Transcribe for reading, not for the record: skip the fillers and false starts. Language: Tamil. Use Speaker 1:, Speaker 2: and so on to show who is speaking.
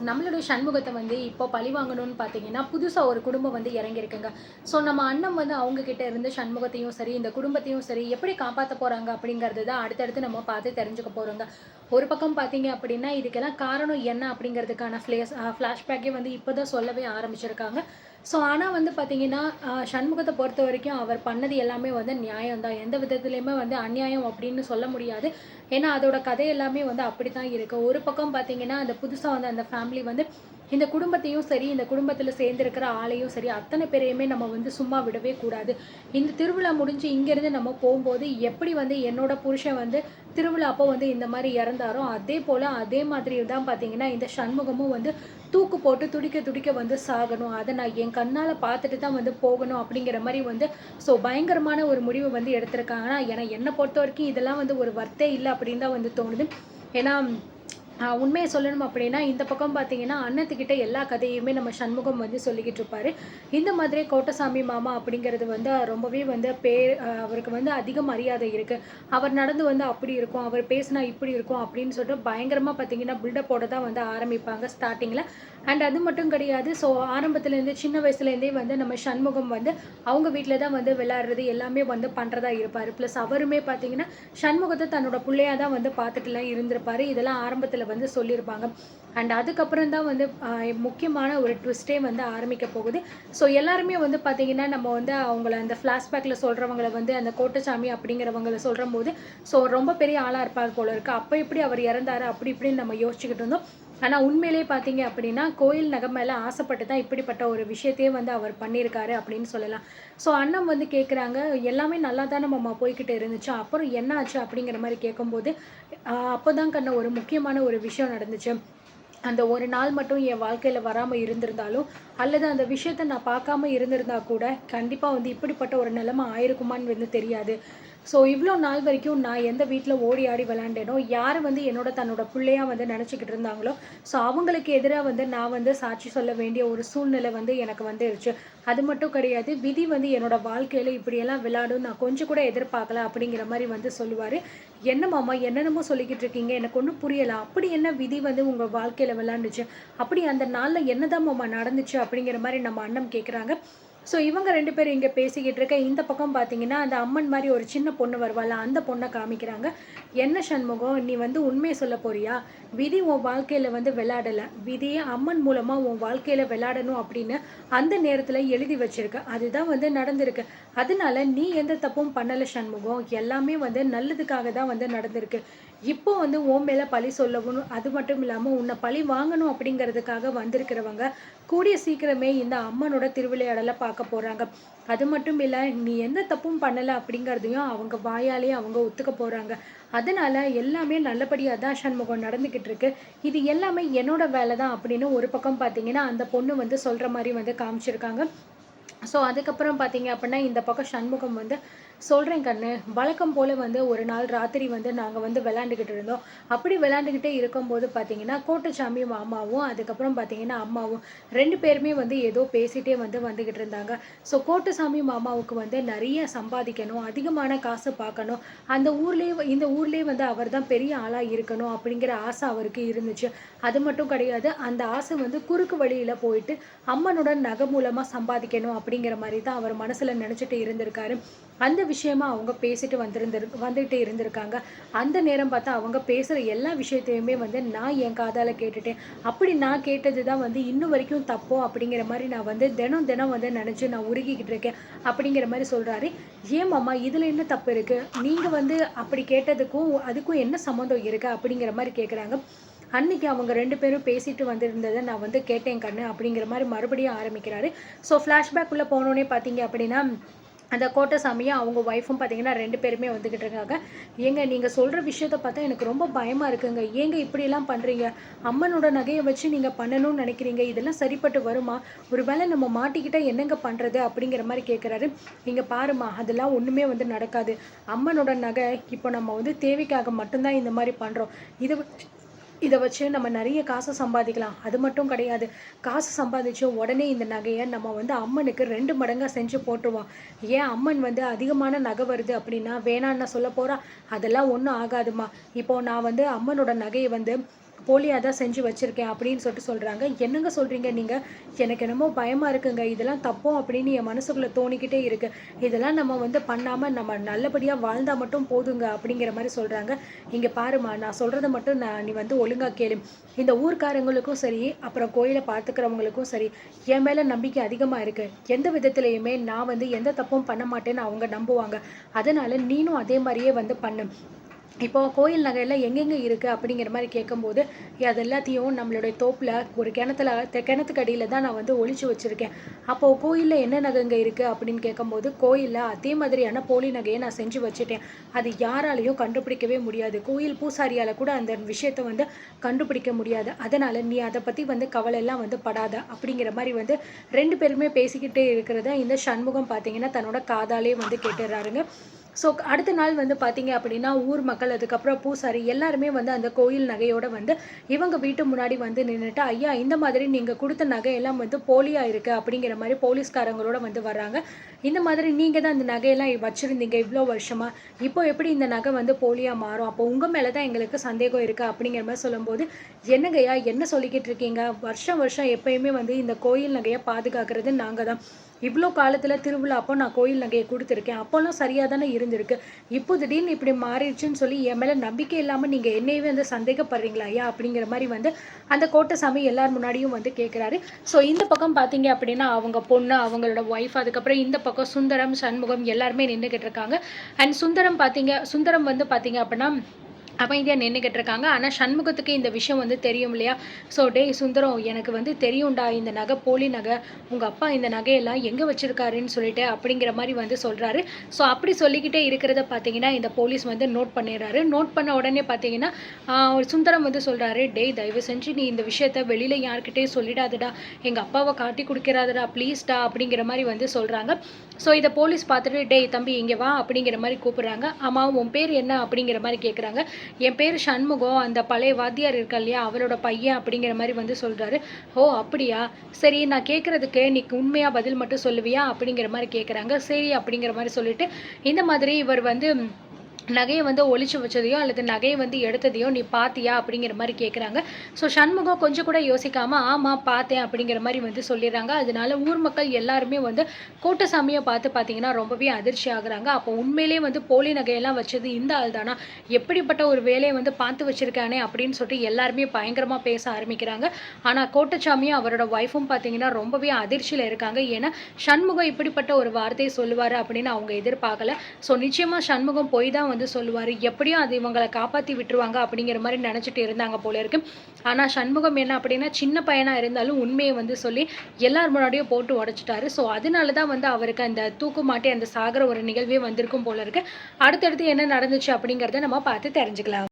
Speaker 1: நம்மளோட சண்முகத்தை வந்து இப்போ பழி வாங்கணும்னு பார்த்தீங்கன்னா புதுசாக ஒரு குடும்பம் வந்து இறங்கியிருக்குங்க. ஸோ நம்ம அண்ணன் வந்து அவங்க கிட்ட இருந்து சண்முகத்தையும் சரி இந்த குடும்பத்தையும் சரி எப்படி காப்பாற்ற போகிறாங்க அப்படிங்கிறது தான் அடுத்தடுத்து நம்ம பார்த்து தெரிஞ்சுக்க போகிறோங்க. ஒரு பக்கம் பார்த்தீங்க அப்படின்னா இதுக்கெல்லாம் காரணம் என்ன அப்படிங்கிறதுக்கான ஃப்ளாஷ்பேக்கே வந்து இப்போ தான் சொல்லவே ஆரம்பிச்சிருக்காங்க. ஸோ ஆனால் வந்து பார்த்தீங்கன்னா சண்முகத்தை பொறுத்த வரைக்கும் அவர் பண்ணது எல்லாமே வந்து நியாயம் தான், எந்த விதத்துலேயுமே வந்து அநியாயம் அப்படின்னு சொல்ல முடியாது. ஏன்னா அதோட கதை எல்லாமே வந்து அப்படி தான் இருக்குது. ஒரு பக்கம் பார்த்தீங்கன்னா அந்த புதுசாக வந்து அந்த ஃபேமிலி வந்து இந்த குடும்பத்தையும் சரி இந்த குடும்பத்தில் சேர்ந்துருக்கிற ஆளையும் சரி அத்தனை பேரையுமே நம்ம வந்து சும்மா விடவே கூடாது. இந்த திருவிழா முடிஞ்சு இங்கேருந்து நம்ம போகும்போது எப்படி வந்து என்னோட புருஷன் வந்து திருவிழா அப்போ வந்து இந்த மாதிரி இறந்தாரோ அதே போல் அதே மாதிரி தான் பார்த்தீங்கன்னா இந்த சண்முகமும் வந்து தூக்கு போட்டு துடிக்க துடிக்க வந்து சாகணும், அதை நான் என் கண்ணால் பார்த்துட்டு தான் வந்து போகணும் அப்படிங்கிற மாதிரி வந்து ஸோ பயங்கரமான ஒரு முடிவு வந்து எடுத்திருக்காங்க. ஏன்னா என்னை பொறுத்த வரைக்கும் இதெல்லாம் வந்து ஒரு வர்த்தே இல்லை அப்படின்னு தான் வந்து தோணுது. ஏன்னா உண்மையை சொல்லணும் அப்படின்னா இந்த பக்கம் பார்த்தீங்கன்னா அண்ணத்துக்கிட்ட எல்லா கதையுமே நம்ம சண்முகம் வந்து சொல்லிக்கிட்டு இருப்பாரு. இந்த மாதிரி கோட்டசாமி மாமா அப்படிங்கிறது வந்து ரொம்பவே வந்து அவருக்கு வந்து அதிக மரியாதை இருக்குது. அவர் நடந்து வந்து அப்படி இருக்கும், அவர் பேசினா இப்படி இருக்கும் அப்படின்னு சொல்லிட்டு பயங்கரமாக பார்த்தீங்கன்னா பில்டப்போட தான் வந்து ஆரம்பிப்பாங்க ஸ்டார்டிங்கில். அண்ட் அது மட்டும் கிடையாது. ஸோ ஆரம்பத்துலேருந்து சின்ன வயசுலேருந்தே வந்து நம்ம சண்முகம் வந்து அவங்க வீட்டில் தான் வந்து விளையாடுறது எல்லாமே வந்து பண்ணுறதா இருப்பார். ப்ளஸ் அவருமே பார்த்தீங்கன்னா சண்முகத்தை தன்னோட பிள்ளையாக தான் வந்து பார்த்துட்டுலாம் இருந்திருப்பார். இதெல்லாம் ஆரம்பத்தில் வந்து சொல்லியிருப்பாங்க. அண்ட் அதுக்கப்புறம் தான் வந்து முக்கியமான ஒரு ட்விஸ்டே வந்து ஆரம்பிக்க போகுது. ஸோ எல்லாருமே வந்து பார்த்தீங்கன்னா நம்ம வந்து அவங்கள அந்த ஃப்ளாஷ்பேக்கில் சொல்கிறவங்கள வந்து அந்த கோட்டசாமி அப்படிங்கிறவங்கள சொல்கிற போது ஸோ ரொம்ப பெரிய ஆளாக இருப்பார் போல இருக்குது. அப்போ எப்படி அவர் இறந்தாரு அப்படி இப்படின்னு நம்ம யோசிச்சுக்கிட்டு இருந்தோம். ஆனால் உண்மையிலே பார்த்தீங்க அப்படின்னா கோயில் நகை மேலே ஆசைப்பட்டு தான் இப்படிப்பட்ட ஒரு விஷயத்தையே வந்து அவர் பண்ணியிருக்காரு அப்படின்னு சொல்லலாம். ஸோ அண்ணன் வந்து கேட்குறாங்க, எல்லாமே நல்லா தானே மாமா போய்கிட்டு இருந்துச்சு, அப்புறம் என்ன ஆச்சு அப்படிங்கிற மாதிரி கேட்கும்போது அப்போ தான் கண்ண ஒரு முக்கியமான ஒரு விஷயம் நடந்துச்சு. அந்த ஒரு நாள் மட்டும் என் வாழ்க்கையில் வராமல் இருந்திருந்தாலும் அல்லது அந்த விஷயத்தை நான் பார்க்காம இருந்திருந்தா கூட கண்டிப்பாக வந்து இப்படிப்பட்ட ஒரு நிலைமை ஆயிருக்குமான்னு வந்து தெரியாது. ஸோ இவ்வளோ நாள் வரைக்கும் நான் எந்த வீட்டில் ஓடி ஆடி விளாண்டேனோ யார் வந்து தன்னோட பிள்ளையாக வந்து நினச்சிக்கிட்டு இருந்தாங்களோ ஸோ அவங்களுக்கு எதிராக வந்து நான் வந்து சாட்சி சொல்ல வேண்டிய ஒரு சூழ்நிலை வந்து எனக்கு வந்துருச்சு. அது மட்டும் கிடையாது, விதி வந்து என்னோட வாழ்க்கையில் இப்படியெல்லாம் விளையாடும் நான் கொஞ்சம் கூட எதிர்பார்க்கல அப்படிங்கிற மாதிரி வந்து சொல்லுவார். என்ன மாமா என்னென்னமோ சொல்லிக்கிட்டு இருக்கீங்க, எனக்கு ஒன்றும் புரியலை, அப்படி என்ன விதி வந்து உங்கள் வாழ்க்கையில் விளையாண்டுச்சு, அப்படி அந்த நாளில் என்னதான் மாமா நடந்துச்சு அப்படிங்கிற மாதிரி நம்ம அண்ணன் கேட்குறாங்க. ஸோ இவங்க 2 பேரும் இங்கே பேசிக்கிட்டு இருக்க இந்த பக்கம் பார்த்தீங்கன்னா அந்த அம்மன் மாதிரி ஒரு சின்ன பொண்ணு வருவாள், அந்த பொண்ணை காமிக்கிறாங்க. என்ன சண்முகம் நீ வந்து உண்மையை சொல்ல போறியா, விதி உன் வாழ்க்கையில் வந்து விளையாடலை, விதியை அம்மன் மூலமாக உன் வாழ்க்கையில் விளையாடணும் அப்படின்னு அந்த நேரத்தில் எழுதி வச்சிருக்க, அதுதான் வந்து நடந்திருக்கு. அதனால நீ எந்த தப்பும் பண்ணலை சண்முகம், எல்லாமே வந்து நல்லதுக்காக தான் வந்து நடந்திருக்கு. இப்போ வந்து உன் மேலே பழி சொல்லவும் அது மட்டும் இல்லாமல் உன்னை பழி வாங்கணும் அப்படிங்கிறதுக்காக வந்திருக்கிறவங்க கூடிய சீக்கிரமே இந்த அம்மனோட திருவிளையாடலை பார்க்க போகிறாங்க. அது மட்டும் இல்லை, நீ எந்த தப்பும் பண்ணலை அப்படிங்கிறதையும் அவங்க வாயாலேயே அவங்க ஒத்துக்க போகிறாங்க. அதனால எல்லாமே நல்லபடியாக தான் சண்முகம் நடந்துக்கிட்டு இருக்கு, இது எல்லாமே என்னோட வேலை தான் அப்படின்னு ஒரு பக்கம் பார்த்தீங்கன்னா அந்த பொண்ணு வந்து சொல்கிற மாதிரி வந்து காமிச்சிருக்காங்க. ஸோ அதுக்கப்புறம் பார்த்தீங்க அப்படின்னா இந்த பக்கம் சண்முகம் வந்து சொல்கிறேன் கண்ணு, வழக்கம் போல் வந்து ஒரு நாள் ராத்திரி வந்து நாங்கள் வந்து விளாண்டுக்கிட்டு இருந்தோம். அப்படி விளாண்டுக்கிட்டே இருக்கும்போது பார்த்தீங்கன்னா கோட்டச்சாமி மாமாவும் அதுக்கப்புறம் பார்த்தீங்கன்னா அம்மாவும் 2 பேருமே வந்து ஏதோ பேசிகிட்டே வந்து வந்துக்கிட்டு இருந்தாங்க. ஸோ கோட்டசாமி மாமாவுக்கு வந்து நிறைய சம்பாதிக்கணும், அதிகமான காசு பார்க்கணும், அந்த இந்த ஊர்லேயே வந்து அவர் தான் பெரிய ஆளாக இருக்கணும் அப்படிங்கிற ஆசை அவருக்கு இருந்துச்சு. அது மட்டும் கிடையாது, அந்த ஆசை வந்து குறுக்கு வழியில் போயிட்டு அம்மனோட நகை மூலமாக சம்பாதிக்கணும் அப்படிங்கிற மாதிரி தான் அவர் மனசில் நினச்சிட்டு இருந்திருக்காரு. அந்த விஷயமா அவங்க பேசிட்டு வந்துட்டு இருந்திருக்காங்க. அந்த நேரம் பார்த்தா அவங்க பேசுகிற எல்லா விஷயத்தையுமே வந்து நான் என் காதால் கேட்டுட்டேன். அப்படி நான் கேட்டது தான் வந்து இன்னும் வரைக்கும் தப்போ அப்படிங்கிற மாதிரி நான் வந்து தினம் தினம் வந்து நினச்சி நான் உருகிக்கிட்டு இருக்கேன் அப்படிங்கிற மாதிரி சொல்கிறாரு. ஏன் மாமா இதில் என்ன தப்பு இருக்குது, நீங்கள் வந்து அப்படி கேட்டதுக்கும் அதுக்கும் என்ன சம்மந்தம் இருக்குது அப்படிங்கிற மாதிரி கேட்குறாங்க. அன்னைக்கு அவங்க 2 பேரும் பேசிட்டு வந்திருந்ததை நான் வந்து கேட்டேன் கண்ணு அப்படிங்கிற மாதிரி மறுபடியும் ஆரம்பிக்கிறாரு. ஸோ ஃப்ளாஷ்பேக்குள்ளே போனோடனே பார்த்தீங்க அப்படின்னா அந்த கோட்டசாமியும் அவங்க ஒய்ஃபும் பார்த்தீங்கன்னா 2 பேருமே வந்துக்கிட்டு இருக்காங்க. ஏங்க நீங்கள் சொல்கிற விஷயத்த பார்த்தா எனக்கு ரொம்ப பயமாக இருக்குங்க, ஏங்க இப்படியெல்லாம் பண்ணுறீங்க, அம்மனோட நகையை வச்சு நீங்கள் பண்ணணும்னு நினைக்கிறீங்க, இதெல்லாம் சரிப்பட்டு வருமா, ஒரு வேளை நம்ம மாட்டிக்கிட்டால் என்னங்க பண்ணுறது அப்படிங்கிற மாதிரி கேட்குறாரு. நீங்கள் பாருமா அதெல்லாம் ஒன்றுமே வந்து நடக்காது, அம்மனோட நகை இப்போ நம்ம வந்து தேவைக்காக மட்டும்தான் இந்த மாதிரி பண்ணுறோம், இதை வச்சு நம்ம நிறைய காசு சம்பாதிக்கலாம். அது மட்டும் கிடையாது, காசு சம்பாதிச்சு உடனே இந்த நகையை நம்ம வந்து அம்மனுக்கு 2 மடங்காக செஞ்சு போட்டுருவோம். ஏன் அம்மன் வந்து அதிகமான நகை வருது அப்படின்னா வேணான்னு சொல்ல போகிறா, அதெல்லாம் ஒன்றும் ஆகாதுமா. இப்போது நான் வந்து அம்மனோட நகையை வந்து போலியாக தான் செஞ்சு வச்சுருக்கேன் அப்படின்னு சொல்கிறாங்க. என்னங்க சொல்கிறீங்க நீங்கள்? எனக்கு என்னமோ பயமாக இருக்குங்க. இதெல்லாம் தப்போ அப்படின்னு என் மனசுக்குள்ளே தோணிக்கிட்டே இருக்குது. இதெல்லாம் நம்ம வந்து பண்ணாமல் நம்ம நல்லபடியாக வாழ்ந்தால் மட்டும் போதுங்க அப்படிங்கிற மாதிரி சொல்கிறாங்க. இங்கே பாருமா, நான் சொல்கிறத மட்டும் நீ வந்து ஒழுங்காக கேளு. இந்த ஊர்க்காரங்களுக்கும் சரி, அப்புறம் கோயிலை பார்த்துக்கிறவங்களுக்கும் சரி, என் மேலே நம்பிக்கை அதிகமாக இருக்குது. எந்த விதத்துலையுமே நான் வந்து எந்த தப்பும் பண்ண மாட்டேன்னு அவங்க நம்புவாங்க. அதனால் நீனும் அதே மாதிரியே வந்து பண்ணு. இப்போ கோயில் நகையெல்லாம் எங்கெங்கே இருக்குது அப்படிங்கிற மாதிரி கேட்கும்போது, அது எல்லாத்தையும் நம்மளுடைய தோப்பில் ஒரு கிணத்துக்கு அடியில் தான் நான் வந்து ஒளிச்சு வச்சுருக்கேன். அப்போது கோயிலில் என்ன நகைங்க இருக்குது அப்படின்னு கேட்கும்போது, கோயிலில் அதே மாதிரியான போலி நகையை நான் செஞ்சு வச்சுட்டேன். அது யாராலையும் கண்டுபிடிக்கவே முடியாது. கோயில் பூசாரியால் கூட அந்த விஷயத்தை வந்து கண்டுபிடிக்க முடியாது. அதனால் நீ அதை பற்றி வந்து கவலையெல்லாம் வந்து படாத அப்படிங்கிற மாதிரி வந்து 2 பேருமே பேசிக்கிட்டே இருக்கிறத இந்த சண்முகம் பார்த்தீங்கன்னா தன்னோட காதாலே வந்து கேட்டுடுறாருங்க. ஸோ அடுத்த நாள் வந்து பார்த்தீங்க அப்படின்னா, ஊர் மக்கள், அதுக்கப்புறம் பூசாரி எல்லாருமே வந்து அந்த கோயில் நகையோட வந்து இவங்க வீட்டு முன்னாடி வந்து நின்றுட்டு, ஐயா இந்த மாதிரி நீங்கள் கொடுத்த நகையெல்லாம் வந்து போலியாக இருக்குது அப்படிங்கிற மாதிரி போலீஸ்காரங்களோட வந்து வர்றாங்க. இந்த மாதிரி நீங்கள் தான் இந்த நகையெல்லாம் வச்சுருந்தீங்க இவ்வளோ வருஷமாக, இப்போ எப்படி இந்த நகை வந்து போலியாக மாறும்? அப்போ உங்கள் மேலே தான் எங்களுக்கு சந்தேகம் இருக்குது அப்படிங்கிற மாதிரி சொல்லும்போது, என்னங்கய்யா என்ன சொல்லிக்கிட்டு இருக்கீங்க? வருஷம் எப்பயுமே வந்து இந்த கோயில் நகையை பாதுகாக்கிறது நாங்கள் தான். இவ்வளோ காலத்தில் திருவிழா அப்போ நான் கோயில் நகையை கொடுத்துருக்கேன். அப்போல்லாம் சரியாக தானே இருந்திருக்கு. இப்போ திடீர்னு இப்படி மாறிடுச்சுன்னு சொல்லி என் மேலே நம்பிக்கை இல்லாமல் நீங்கள் என்னையவே வந்து சந்தேகப்படுறீங்களா ஐயா அப்படிங்கிற மாதிரி வந்து அந்த கோட்டசாமி எல்லார் முன்னாடியும் வந்து கேட்குறாரு. ஸோ இந்த பக்கம் பார்த்தீங்க அப்படின்னா அவங்க பொண்ணு, அவங்களோட ஒய்ஃப், அதுக்கப்புறம் இந்த பக்கம் சுந்தரம், சண்முகம் எல்லாருமே நின்றுக்கிட்டு இருக்காங்க. அண்ட் சுந்தரம் வந்து பார்த்தீங்க அப்படின்னா அமைதியாக நின்றுக்கிட்டு இருக்காங்க. ஆனால் சண்முகத்துக்கு இந்த விஷயம் வந்து தெரியும் இல்லையா? ஸோ டேய் சுந்தரம், எனக்கு வந்து தெரியும்டா இந்த நகை போலி நகை, உங்கள் அப்பா இந்த நகையெல்லாம் எங்கே வச்சுருக்காருன்னு சொல்லிட்டு அப்படிங்கிற மாதிரி வந்து சொல்கிறாரு. ஸோ அப்படி சொல்லிக்கிட்டே இருக்கிறத பார்த்தீங்கன்னா இந்த போலீஸ் வந்து நோட் பண்ணிடுறாரு. நோட் பண்ண உடனே பார்த்தீங்கன்னா சுந்தரம் வந்து சொல்கிறாரு, டேய் தயவு செஞ்சு நீ இந்த விஷயத்த வெளியில் யார்கிட்டையும் சொல்லிடாதடா, எங்கள் அப்பாவை காட்டி கொடுக்கிறாதடா ப்ளீஸ்டா அப்படிங்கிற மாதிரி வந்து சொல்கிறாங்க. ஸோ இதை போலீஸ் பார்த்துட்டு, டேய் தம்பி இங்கே வா அப்படிங்கிற மாதிரி கூப்பிட்றாங்க. ஆமாம் உன் பேர் என்ன அப்படிங்கிற மாதிரி கேட்குறாங்க. என் பேர் சண்முகம், அந்த பழைய வாத்தியார் இருக்கா இல்லையா அவரோட பையன் அப்படிங்கிற மாதிரி வந்து சொல்கிறாரு. ஓ அப்படியா, சரி நான் கேட்குறதுக்கு நீ உண்மையாக பதில் மட்டும் சொல்லுவியா அப்படிங்கிற மாதிரி கேட்குறாங்க. சரி அப்படிங்கிற மாதிரி சொல்லிட்டு, இந்த மாதிரி இவர் வந்து நகையை வந்து ஒளிச்சு வச்சதையோ அல்லது நகையை வந்து எடுத்ததையோ நீ பார்த்தியா அப்படிங்கிற மாதிரி கேட்குறாங்க. ஸோ சண்முகம் கொஞ்சம் கூட யோசிக்காமல் ஆமாம் பார்த்தேன் அப்படிங்கிற மாதிரி வந்து சொல்லிடுறாங்க. அதனால ஊர் மக்கள் எல்லாருமே வந்து கோட்டசாமியை பார்த்தீங்கன்னா ரொம்பவே அதிர்ச்சி ஆகுறாங்க. அப்போ உண்மையிலே வந்து போலி நகையெல்லாம் வச்சது இந்த ஆள் தானா, எப்படிப்பட்ட ஒரு வேலையை வந்து பார்த்து வச்சிருக்கானே அப்படின்னு சொல்லிட்டு எல்லாருமே பயங்கரமாக பேச ஆரம்பிக்கிறாங்க. ஆனால் கோட்டசாமியும் அவரோட ஒய்ஃபும் பார்த்தீங்கன்னா ரொம்பவே அதிர்ச்சியில் இருக்காங்க. ஏன்னா சண்முகம் இப்படிப்பட்ட ஒரு வார்த்தையை சொல்லுவார் அப்படின்னு அவங்க எதிர்பார்க்கல. ஸோ நிச்சயமாக சண்முகம் போய் தான் வந்து சொல்லுவார், எப்படியும் அது இவங்களை காப்பாற்றி விட்டுருவாங்க அப்படிங்கிற மாதிரி நினச்சிட்டு இருந்தாங்க போல இருக்கு. ஆனால் சண்முகம் என்ன அப்படின்னா சின்ன பையனாக இருந்தாலும் உண்மையை வந்து சொல்லி எல்லார் முன்னாடியும் போட்டு உடைச்சிட்டாரு. ஸோ அதனால தான் வந்து அவருக்கு அந்த தூக்கு மாட்டி அந்த சாகிற ஒரு நிகழ்வே வந்திருக்கும் போல இருக்கு. அடுத்தடுத்து என்ன நடந்துச்சு அப்படிங்கிறத நம்ம பார்த்து தெரிஞ்சுக்கலாம்.